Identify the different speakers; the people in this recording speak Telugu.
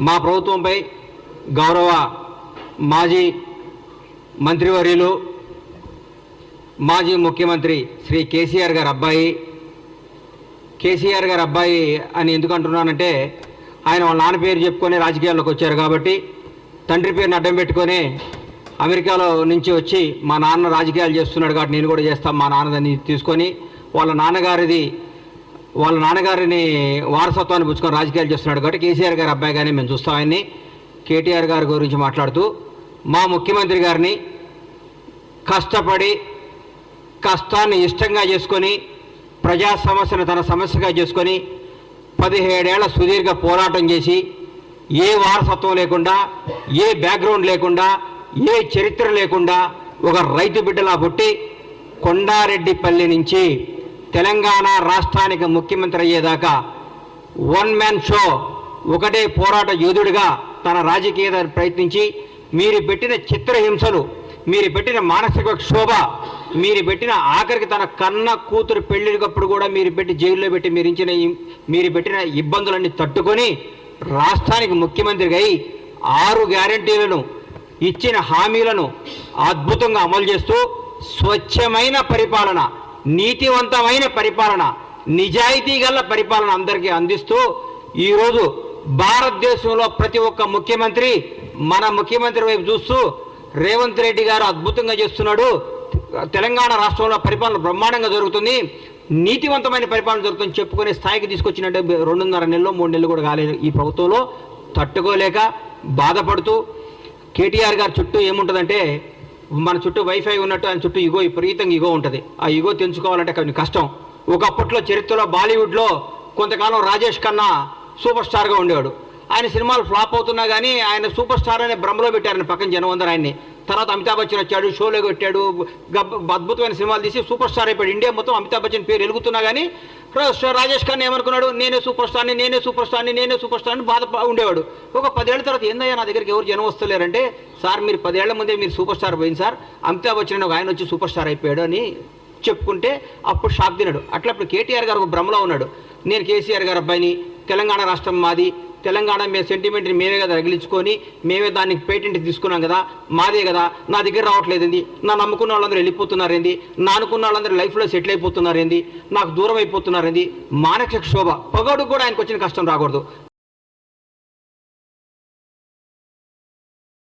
Speaker 1: మా ప్రభుత్వంపై గౌరవ మాజీ మంత్రివర్యులు మాజీ ముఖ్యమంత్రి శ్రీ కేసీఆర్ గారి అబ్బాయి అని ఎందుకు అంటున్నానంటే ఆయన వాళ్ళ నాన్న పేరు చెప్పుకొని రాజకీయాల్లోకి వచ్చారు కాబట్టి తండ్రి పేరుని అడ్డం పెట్టుకొని అమెరికాలో నుంచి వచ్చి మా నాన్న రాజకీయాలు చేస్తున్నాడు కాబట్టి నేను కూడా చేస్తాను మా నాన్నదని తీసుకొని వాళ్ళ నాన్నగారిని వారసత్వాన్ని పుచ్చుకొని రాజకీయాలు చేస్తున్నాడు కాబట్టి కేసీఆర్ గారి అబ్బాయిగానే మేము చూస్తాం ఆయన్ని. కేటీఆర్ గారి గురించి మాట్లాడుతూ మా ముఖ్యమంత్రి గారిని కష్టపడి కష్టాన్ని ఇష్టంగా చేసుకొని ప్రజా సమస్యను తన సమస్యగా చేసుకొని 17 ఏళ్ల సుదీర్ఘ పోరాటం చేసి ఏ వారసత్వం లేకుండా ఏ బ్యాక్గ్రౌండ్ లేకుండా ఏ చరిత్ర లేకుండా ఒక రైతు బిడ్డలా పుట్టి కొండారెడ్డిపల్లి నుంచి తెలంగాణ రాష్ట్రానికి ముఖ్యమంత్రి అయ్యేదాకా వన్ మ్యాన్ షో ఒకటే పోరాట యోధుడిగా తన రాజకీయ ప్రయత్నించి మీరు పెట్టిన చిత్రహింసలు, మీరు పెట్టిన మానసిక క్షోభ, మీరు పెట్టిన ఆఖరికి తన కన్న కూతురు పెళ్లికప్పుడు కూడా మీరు పెట్టి జైల్లో పెట్టి మీరు పెట్టిన ఇబ్బందులన్నీ తట్టుకొని రాష్ట్రానికి ముఖ్యమంత్రిగా అయి 6 గ్యారంటీలను ఇచ్చిన హామీలను అద్భుతంగా అమలు చేస్తూ స్వచ్ఛమైన పరిపాలన, నీతివంతమైన పరిపాలన, నిజాయితీ గల పరిపాలన అందరికీ అందిస్తూ ఈరోజు భారతదేశంలో ప్రతి ఒక్క ముఖ్యమంత్రి మన ముఖ్యమంత్రి వైపు చూస్తూ రేవంత్ రెడ్డి గారు అద్భుతంగా చేస్తున్నాడు, తెలంగాణ రాష్ట్రంలో పరిపాలన బ్రహ్మాండంగా జరుగుతుంది, నీతివంతమైన పరిపాలన జరుగుతుంది చెప్పుకునే స్థాయికి తీసుకొచ్చినట్టే 2.5 నెలలు 3 నెలలు కూడా కాలేదు. ఈ ప్రభుత్వంలో తట్టుకోలేక బాధపడుతూ కేటీఆర్ గారి చుట్టూ ఏముంటుందంటే మన చుట్టూ వైఫై ఉన్నట్టు ఆయన చుట్టూ విపరీతంగా ఇగో ఉంటుంది. ఆ ఇగో తెంచుకోవాలంటే కొంచెం కష్టం. ఒకప్పట్లో చరిత్రలో బాలీవుడ్లో కొంతకాలం రాజేష్ ఖన్నా సూపర్ స్టార్గా ఉండేవాడు. ఆయన సినిమాలు ఫ్లాప్ అవుతున్నా కానీ ఆయన సూపర్ స్టార్ అనే భ్రమలో పెట్టారని పక్కన జనం అందరూ ఆయన్ని. తర్వాత అమితాబ్ బచ్చన్ వచ్చాడు, షోలో పెట్టాడు, అద్భుతమైన సినిమాలు తీసి సూపర్ స్టార్ అయిపోయాడు. ఇండియా మొత్తం అమితాబ్ బచ్చన్ పేరు వెలుగుతున్నా కానీ రాజేష్ ఖన్నా ఏమనుకున్నాడు, నేనే సూపర్ స్టార్ని బాధ ఉండేవాడు. ఒక 10 ఏళ్ల తర్వాత ఏందయ్యా నా దగ్గరికి ఎవరు జనం వస్తలేరంటే, సార్ మీరు 10 ఏళ్ల ముందే మీరు సూపర్ స్టార్ పోయింది సార్, అమితాబ్ బచ్చన్ ఒక ఆయన వచ్చి సూపర్ స్టార్ అయిపోయాడు అని చెప్పుకుంటే అప్పుడు షాక్ తిన్నాడు. అట్లా ఇప్పుడు కేటీఆర్ గారు ఒక భ్రమలో ఉన్నాడు. నేను కేసీఆర్ గారి అబ్బాయిని, తెలంగాణ రాష్ట్రం మాది, తెలంగాణ మేము సెంటిమెంట్ని మేమే కదా రగిలించుకొని మేమే దానికి పేటెంట్ తీసుకున్నాం కదా, మాదే కదా, నా దగ్గర రావట్లేదు ఏంది, నా నమ్ముకున్న వాళ్ళందరూ వెళ్ళిపోతున్నారు ఏంది, నా అనుకున్న వాళ్ళందరూ లైఫ్లో సెటిల్ అయిపోతున్నారు ఏంది, నాకు దూరం అయిపోతున్నారు ఏంది, మానసిక క్షోభ పొగడు కూడా ఆయనకు వచ్చిన కష్టం రాకూడదు.